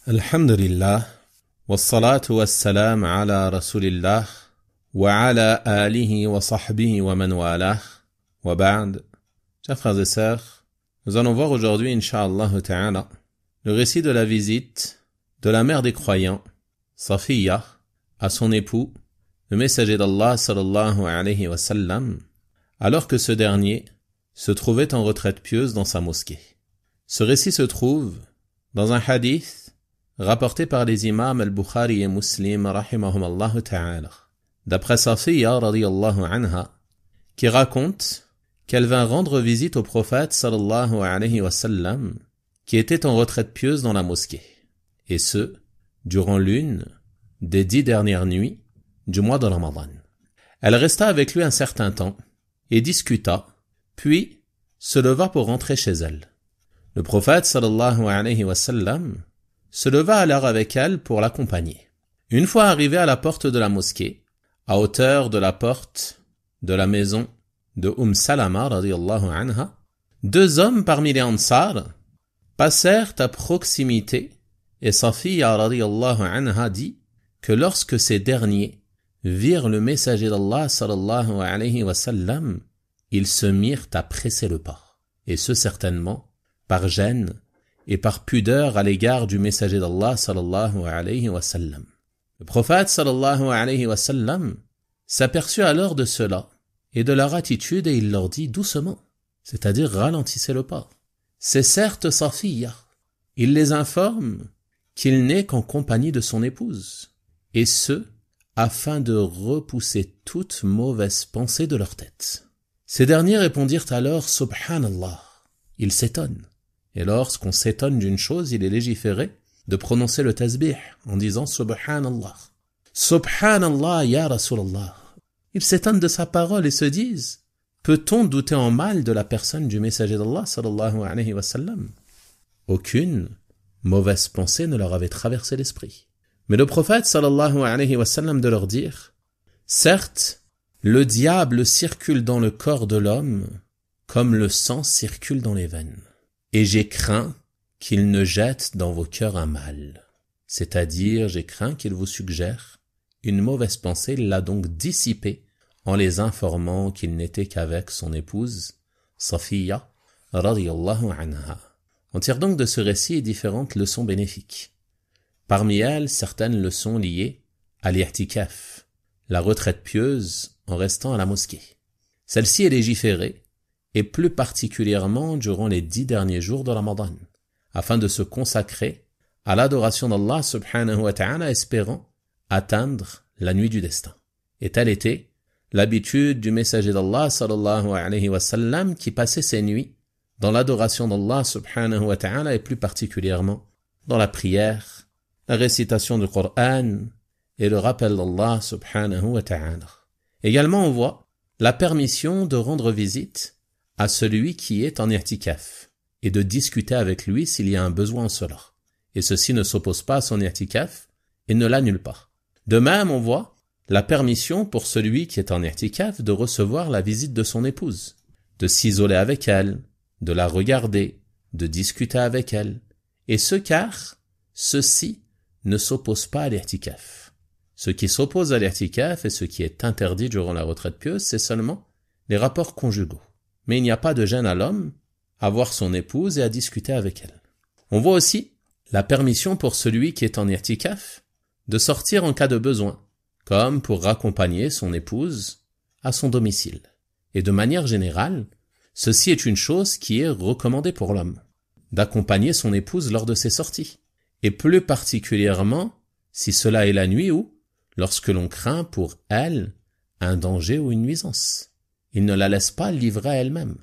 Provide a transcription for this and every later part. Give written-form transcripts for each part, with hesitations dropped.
Alhamdulillah, wassalatu wassalam ala rasulillah, wa ala alihi wa sahbihi wa man walah, wa ba'd. Chers frères et sœurs, nous allons voir aujourd'hui, incha'Allah ta'ala, le récit de la visite de la mère des croyants, Safiya, à son époux, le messager d'Allah sallallahu alayhi wa sallam, alors que ce dernier se trouvait en retraite pieuse dans sa mosquée. Ce récit se trouve dans un hadith rapporté par les imams al-Bukhari et Muslim rahimahumallahu ta'ala, d'après Safiya radiyallahu anha, qui raconte qu'elle vint rendre visite au prophète sallallahu alayhi wa sallam, qui était en retraite pieuse dans la mosquée, et ce, durant l'une des 10 dernières nuits du mois de Ramadan. Elle resta avec lui un certain temps, et discuta, puis se leva pour rentrer chez elle. Le prophète sallallahu alayhi wa sallam se leva alors avec elle pour l'accompagner. Une fois arrivé à la porte de la mosquée, à hauteur de la porte de la maison de Salama radiyallahu anha, 2 hommes parmi les Ansar passèrent à proximité, et Safiya radiyallahu anha dit que lorsque ces derniers virent le messager d'Allah sallallahu alayhi wa sallam, ils se mirent à presser le pas, et ce certainement par gêne et par pudeur à l'égard du messager d'Allah sallallahu alayhi wa sallam. Le prophète sallallahu alayhi wa sallam s'aperçut alors de cela et de leur attitude, et il leur dit doucement, c'est-à-dire ralentissez le pas. C'est certes Safiya. Il les informe qu'il n'est qu'en compagnie de son épouse, et ce, afin de repousser toute mauvaise pensée de leur tête. Ces derniers répondirent alors Subhanallah. Ils s'étonnent. Et lorsqu'on s'étonne d'une chose, il est légiféré de prononcer le tasbih en disant Subhanallah. Subhanallah ya Rasulallah. Ils s'étonnent de sa parole et se disent, peut-on douter en mal de la personne du messager d'Allah sallallahu alayhi wa sallam? Aucune mauvaise pensée ne leur avait traversé l'esprit. Mais le prophète sallallahu alayhi wa sallam de leur dire, certes, le diable circule dans le corps de l'homme comme le sang circule dans les veines. Et j'ai craint qu'il ne jette dans vos cœurs un mal. C'est-à-dire, j'ai craint qu'il vous suggère une mauvaise pensée, il l'a donc dissipée en les informant qu'il n'était qu'avec son épouse, Safiya, radiyallahu anha. On tire donc de ce récit différentes leçons bénéfiques. Parmi elles, certaines leçons liées à l'i'tikaf, la retraite pieuse en restant à la mosquée. Celle-ci est légiférée, et plus particulièrement durant les 10 derniers jours de Ramadan, afin de se consacrer à l'adoration d'Allah subhanahu wa ta'ala, espérant atteindre la nuit du destin. Et telle était l'habitude du messager d'Allah sallallahu alayhi wa sallam, qui passait ses nuits dans l'adoration d'Allah subhanahu wa ta'ala, et plus particulièrement dans la prière, la récitation du Coran et le rappel d'Allah subhanahu wa ta'ala. Également, on voit la permission de rendre visite à celui qui est en i'tikaf, et de discuter avec lui s'il y a un besoin en cela. Et ceci ne s'oppose pas à son i'tikaf et ne l'annule pas. De même, on voit la permission pour celui qui est en i'tikaf de recevoir la visite de son épouse, de s'isoler avec elle, de la regarder, de discuter avec elle, et ce car ceci ne s'oppose pas à l'i'tikaf. Ce qui s'oppose à l'i'tikaf et ce qui est interdit durant la retraite pieuse, c'est seulement les rapports conjugaux. Mais il n'y a pas de gêne à l'homme à voir son épouse et à discuter avec elle. On voit aussi la permission pour celui qui est en i'tikaf de sortir en cas de besoin, comme pour raccompagner son épouse à son domicile. Et de manière générale, ceci est une chose qui est recommandée pour l'homme, d'accompagner son épouse lors de ses sorties, et plus particulièrement si cela est la nuit ou lorsque l'on craint pour elle un danger ou une nuisance. Il ne la laisse pas livrer à elle-même,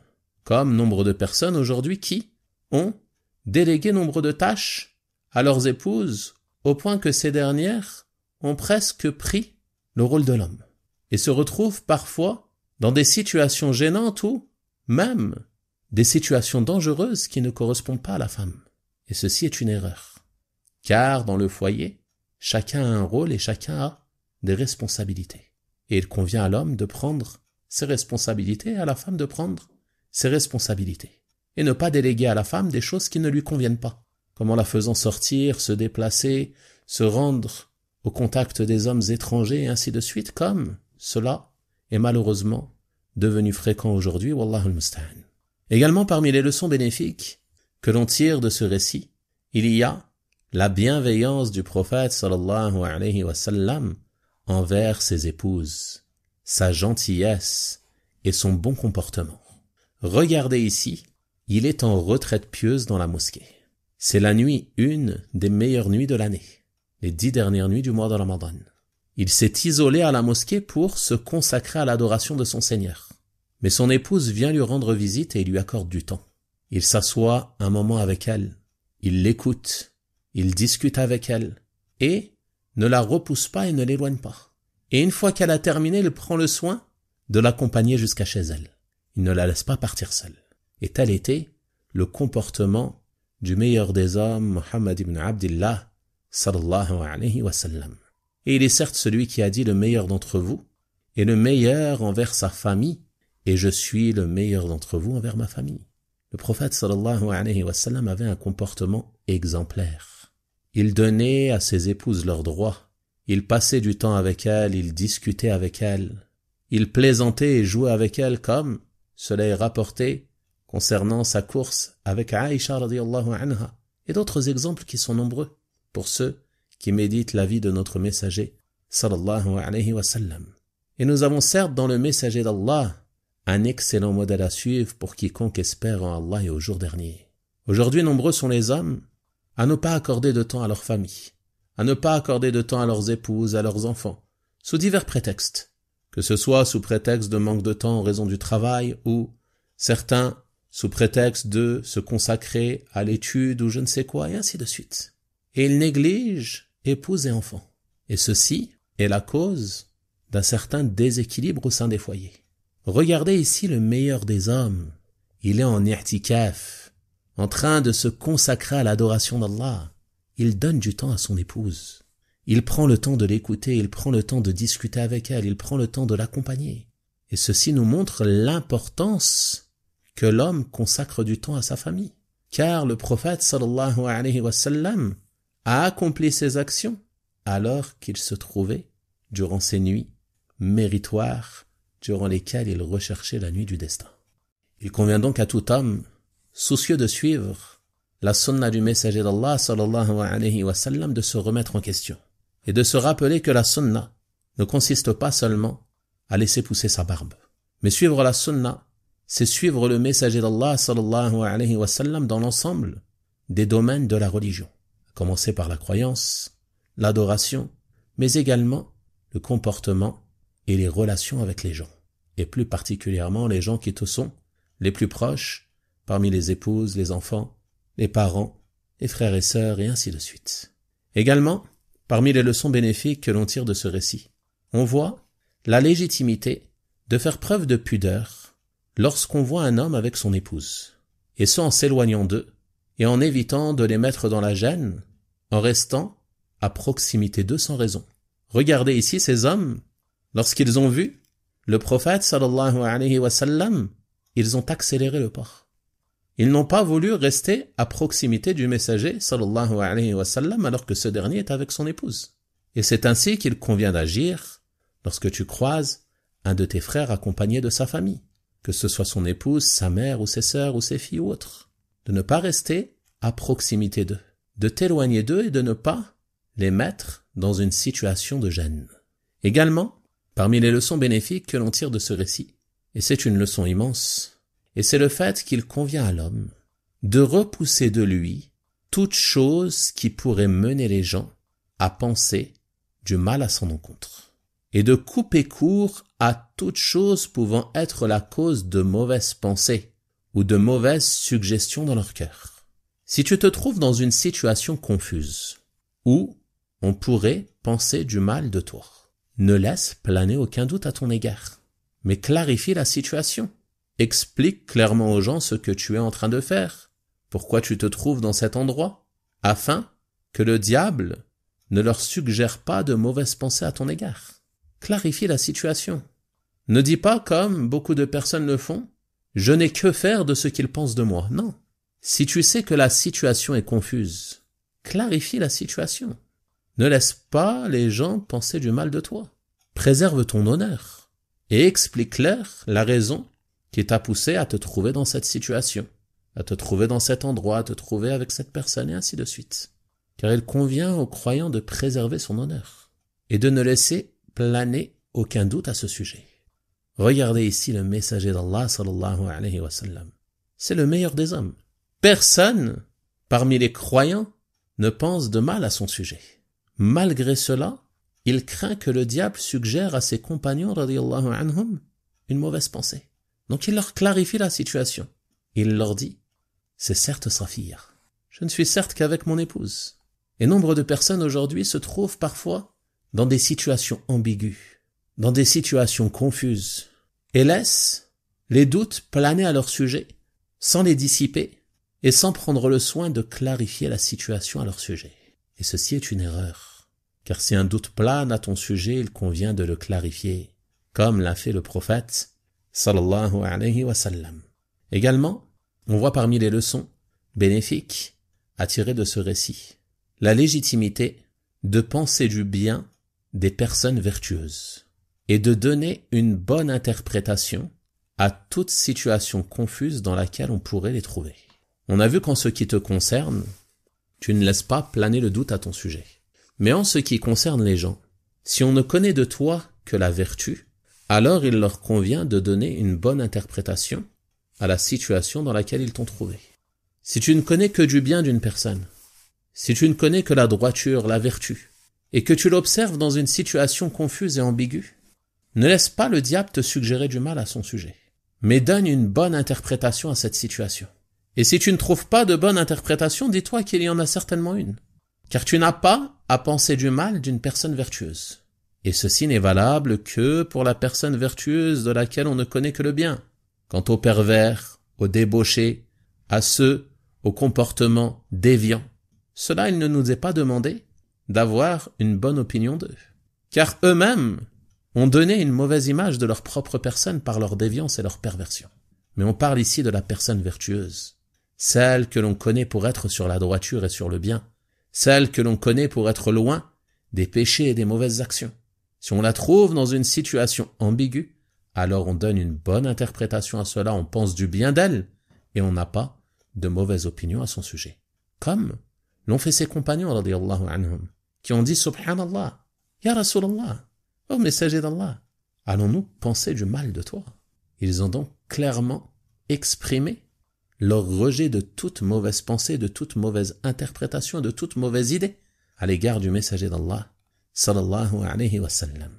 comme nombre de personnes aujourd'hui qui ont délégué nombre de tâches à leurs épouses, au point que ces dernières ont presque pris le rôle de l'homme, et se retrouvent parfois dans des situations gênantes ou même des situations dangereuses qui ne correspondent pas à la femme. Et ceci est une erreur, car dans le foyer, chacun a un rôle et chacun a des responsabilités. Et il convient à l'homme de prendre ses responsabilités et à la femme de prendre ses responsabilités. Et ne pas déléguer à la femme des choses qui ne lui conviennent pas. comme en la faisant sortir, se déplacer, se rendre au contact des hommes étrangers et ainsi de suite, comme cela est malheureusement devenu fréquent aujourd'hui, wallahu al-musta'an. Également parmi les leçons bénéfiques que l'on tire de ce récit, il y a la bienveillance du prophète sallallahu alayhi wa sallam envers ses épouses, sa gentillesse et son bon comportement. Regardez ici, il est en retraite pieuse dans la mosquée. C'est la nuit, une des meilleures nuits de l'année, les 10 dernières nuits du mois de Ramadan. Il s'est isolé à la mosquée pour se consacrer à l'adoration de son Seigneur. Mais son épouse vient lui rendre visite et lui accorde du temps. Il s'assoit un moment avec elle, il l'écoute, il discute avec elle et ne la repousse pas et ne l'éloigne pas. Et une fois qu'elle a terminé, il prend le soin de l'accompagner jusqu'à chez elle. Il ne la laisse pas partir seule. Et tel était le comportement du meilleur des hommes, Muhammad ibn Abdillah, sallallahu alayhi wa sallam. Et il est certes celui qui a dit le meilleur d'entre vous est le meilleur envers sa famille, et je suis le meilleur d'entre vous envers ma famille. Le prophète sallallahu alayhi wa sallam avait un comportement exemplaire. Il donnait à ses épouses leurs droits. Il passait du temps avec elles, il discutait avec elles. Il plaisantait et jouait avec elles comme cela est rapporté concernant sa course avec Aïcha radiyallahu anha et d'autres exemples qui sont nombreux pour ceux qui méditent la vie de notre messager sallallahu alayhi wa sallam. Et nous avons certes dans le messager d'Allah un excellent modèle à suivre pour quiconque espère en Allah et au jour dernier. Aujourd'hui, nombreux sont les hommes à ne pas accorder de temps à leur famille, à ne pas accorder de temps à leurs épouses, à leurs enfants, sous divers prétextes, que ce soit sous prétexte de manque de temps en raison du travail ou certains sous prétexte de se consacrer à l'étude ou je ne sais quoi, et ainsi de suite. Et ils négligent épouse et enfants. Et ceci est la cause d'un certain déséquilibre au sein des foyers. Regardez ici le meilleur des hommes. Il est en i'tikaf, en train de se consacrer à l'adoration d'Allah. Il donne du temps à son épouse. Il prend le temps de l'écouter, il prend le temps de discuter avec elle, il prend le temps de l'accompagner. Et ceci nous montre l'importance que l'homme consacre du temps à sa famille. Car le prophète sallallahu alayhi wa sallam a accompli ses actions alors qu'il se trouvait durant ces nuits méritoires durant lesquelles il recherchait la nuit du destin. Il convient donc à tout homme soucieux de suivre la sunna du messager d'Allah sallallahu alayhi wa sallam de se remettre en question et de se rappeler que la sunna ne consiste pas seulement à laisser pousser sa barbe. Mais suivre la sunna, c'est suivre le messager d'Allah sallallahu alayhi wa sallam dans l'ensemble des domaines de la religion, à commencer par la croyance, l'adoration, mais également le comportement et les relations avec les gens, et plus particulièrement les gens qui te sont les plus proches, parmi les épouses, les enfants, les parents, les frères et sœurs, et ainsi de suite. Également, parmi les leçons bénéfiques que l'on tire de ce récit, on voit la légitimité de faire preuve de pudeur lorsqu'on voit un homme avec son épouse, et ce en s'éloignant d'eux, et en évitant de les mettre dans la gêne, en restant à proximité d'eux sans raison. Regardez ici ces hommes, lorsqu'ils ont vu le prophète sallallahu alayhi wa sallam, ils ont accéléré le pas. Ils n'ont pas voulu rester à proximité du messager sallallahu alayhi wa sallam alors que ce dernier est avec son épouse. Et c'est ainsi qu'il convient d'agir lorsque tu croises un de tes frères accompagné de sa famille, que ce soit son épouse, sa mère ou ses sœurs ou ses filles ou autres, de ne pas rester à proximité d'eux, de t'éloigner d'eux et de ne pas les mettre dans une situation de gêne. Également, parmi les leçons bénéfiques que l'on tire de ce récit, et c'est une leçon immense, et c'est le fait qu'il convient à l'homme de repousser de lui toute chose qui pourrait mener les gens à penser du mal à son encontre, et de couper court à toute chose pouvant être la cause de mauvaises pensées ou de mauvaises suggestions dans leur cœur. Si tu te trouves dans une situation confuse, où on pourrait penser du mal de toi, ne laisse planer aucun doute à ton égard, mais clarifie la situation. Explique clairement aux gens ce que tu es en train de faire, pourquoi tu te trouves dans cet endroit, afin que le diable ne leur suggère pas de mauvaises pensées à ton égard. Clarifie la situation. Ne dis pas, comme beaucoup de personnes le font, « Je n'ai que faire de ce qu'ils pensent de moi ». Non. Si tu sais que la situation est confuse, clarifie la situation. Ne laisse pas les gens penser du mal de toi. Préserve ton honneur et explique-leur la raison qui t'a poussé à te trouver dans cette situation, à te trouver dans cet endroit, à te trouver avec cette personne et ainsi de suite. Car il convient aux croyants de préserver son honneur et de ne laisser planer aucun doute à ce sujet. Regardez ici le messager d'Allah sallallahu alayhi wa sallam. C'est le meilleur des hommes. Personne parmi les croyants ne pense de mal à son sujet. Malgré cela, il craint que le diable suggère à ses compagnons radiyallahu anhum une mauvaise pensée. Donc il leur clarifie la situation. Il leur dit, c'est certes Safiya. Je ne suis certes qu'avec mon épouse. Et nombre de personnes aujourd'hui se trouvent parfois dans des situations ambiguës, dans des situations confuses, et laissent les doutes planer à leur sujet, sans les dissiper, et sans prendre le soin de clarifier la situation à leur sujet. Et ceci est une erreur, car si un doute plane à ton sujet, il convient de le clarifier, comme l'a fait le prophète, sallallahu alayhi wa sallam. Également, on voit parmi les leçons bénéfiques à tirer de ce récit la légitimité de penser du bien des personnes vertueuses et de donner une bonne interprétation à toute situation confuse dans laquelle on pourrait les trouver. On a vu qu'en ce qui te concerne, tu ne laisses pas planer le doute à ton sujet. Mais en ce qui concerne les gens, si on ne connaît de toi que la vertu, alors il leur convient de donner une bonne interprétation à la situation dans laquelle ils t'ont trouvé. Si tu ne connais que du bien d'une personne, si tu ne connais que la droiture, la vertu, et que tu l'observes dans une situation confuse et ambiguë, ne laisse pas le diable te suggérer du mal à son sujet, mais donne une bonne interprétation à cette situation. Et si tu ne trouves pas de bonne interprétation, dis-toi qu'il y en a certainement une, car tu n'as pas à penser du mal d'une personne vertueuse. Et ceci n'est valable que pour la personne vertueuse de laquelle on ne connaît que le bien. Quant aux pervers, aux débauchés, à ceux au comportement déviant, cela il ne nous est pas demandé d'avoir une bonne opinion d'eux. Car eux-mêmes ont donné une mauvaise image de leur propre personne par leur déviance et leur perversion. Mais on parle ici de la personne vertueuse, celle que l'on connaît pour être sur la droiture et sur le bien, celle que l'on connaît pour être loin des péchés et des mauvaises actions. Si on la trouve dans une situation ambiguë, alors on donne une bonne interprétation à cela, on pense du bien d'elle, et on n'a pas de mauvaise opinion à son sujet. Comme l'ont fait ses compagnons, radiyallahu anhum, qui ont dit, subhanallah, ya Rasulallah, ô messager d'Allah, allons-nous penser du mal de toi? Ils ont donc clairement exprimé leur rejet de toute mauvaise pensée, de toute mauvaise interprétation, de toute mauvaise idée à l'égard du messager d'Allah, sallallahu alayhi wa sallam.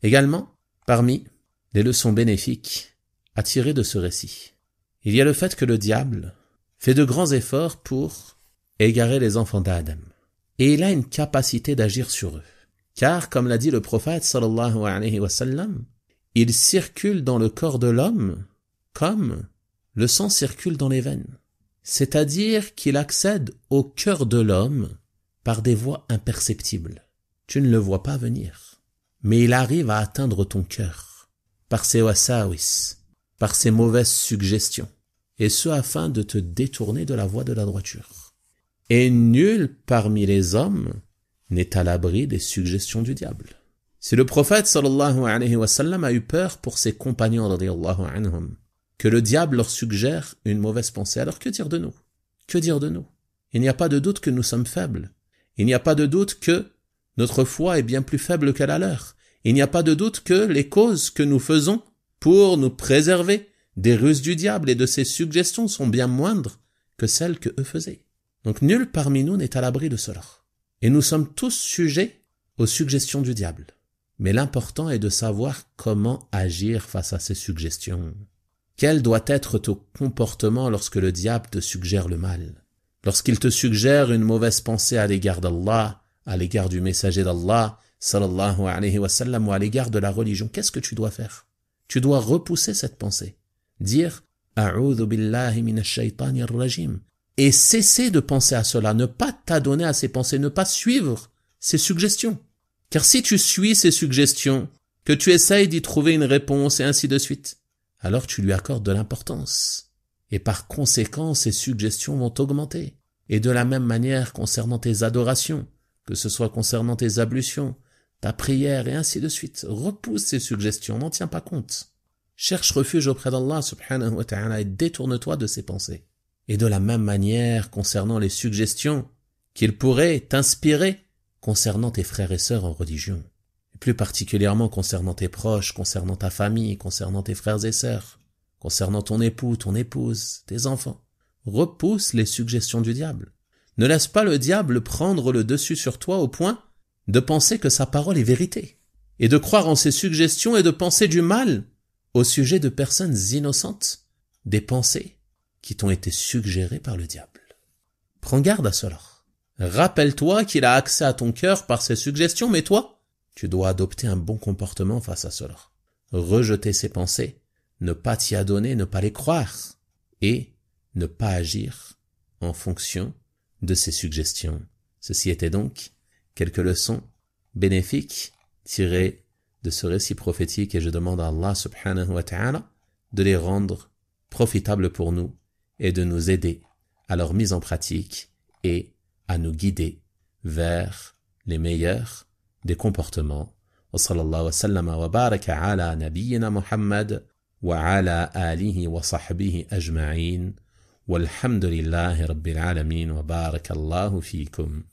Également, parmi les leçons bénéfiques à tirer de ce récit, il y a le fait que le diable fait de grands efforts pour égarer les enfants d'Adam. Et il a une capacité d'agir sur eux. Car, comme l'a dit le prophète sallallahu alayhi wa sallam, il circule dans le corps de l'homme comme le sang circule dans les veines. C'est-à-dire qu'il accède au cœur de l'homme par des voies imperceptibles. Tu ne le vois pas venir. Mais il arrive à atteindre ton cœur par ses wasawis, par ses mauvaises suggestions. Et ce afin de te détourner de la voie de la droiture. Et nul parmi les hommes n'est à l'abri des suggestions du diable. Si le prophète sallallahu alayhi wa sallam a eu peur pour ses compagnons radiyallahu anhum, que le diable leur suggère une mauvaise pensée, alors que dire de nous? Que dire de nous? Il n'y a pas de doute que nous sommes faibles. Il n'y a pas de doute que notre foi est bien plus faible que la leur. Il n'y a pas de doute que les causes que nous faisons pour nous préserver des ruses du diable et de ses suggestions sont bien moindres que celles que eux faisaient. Donc nul parmi nous n'est à l'abri de cela. Et nous sommes tous sujets aux suggestions du diable. Mais l'important est de savoir comment agir face à ces suggestions. Quel doit être ton comportement lorsque le diable te suggère le mal? Lorsqu'il te suggère une mauvaise pensée à l'égard d'Allah, à l'égard du messager d'Allah, sallallahu alayhi wa sallam, ou à l'égard de la religion, qu'est-ce que tu dois faire? Tu dois repousser cette pensée. Dire « A'udhu billahi minash shaytanir rajim » et cesser de penser à cela, ne pas t'adonner à ces pensées, ne pas suivre ces suggestions. Car si tu suis ces suggestions, que tu essayes d'y trouver une réponse et ainsi de suite, alors tu lui accordes de l'importance. Et par conséquent, ces suggestions vont augmenter. Et de la même manière concernant tes adorations, que ce soit concernant tes ablutions, ta prière et ainsi de suite. Repousse ces suggestions, n'en tiens pas compte. Cherche refuge auprès d'Allah subhanahu wa ta'ala et détourne-toi de ces pensées. Et de la même manière concernant les suggestions qu'il pourrait t'inspirer concernant tes frères et sœurs en religion. Et plus particulièrement concernant tes proches, concernant ta famille, concernant tes frères et sœurs, concernant ton époux, ton épouse, tes enfants. Repousse les suggestions du diable. Ne laisse pas le diable prendre le dessus sur toi au point de penser que sa parole est vérité, et de croire en ses suggestions et de penser du mal au sujet de personnes innocentes, des pensées qui t'ont été suggérées par le diable. Prends garde à cela. Rappelle-toi qu'il a accès à ton cœur par ses suggestions, mais toi, tu dois adopter un bon comportement face à cela. Rejeter ses pensées, ne pas t'y adonner, ne pas les croire, et ne pas agir en fonction de ses suggestions. Ceci était donc quelques leçons bénéfiques tirées de ce récit prophétique et je demande à Allah subhanahu wa ta'ala de les rendre profitables pour nous et de nous aider à leur mise en pratique et à nous guider vers les meilleurs des comportements. Wa sallallahu wa sallama wa baraka ala nabiyyina Muhammad wa ala alihi wa sahbihi ajma'in walhamdulillahi rabbil alamin wa barakallahu fikum.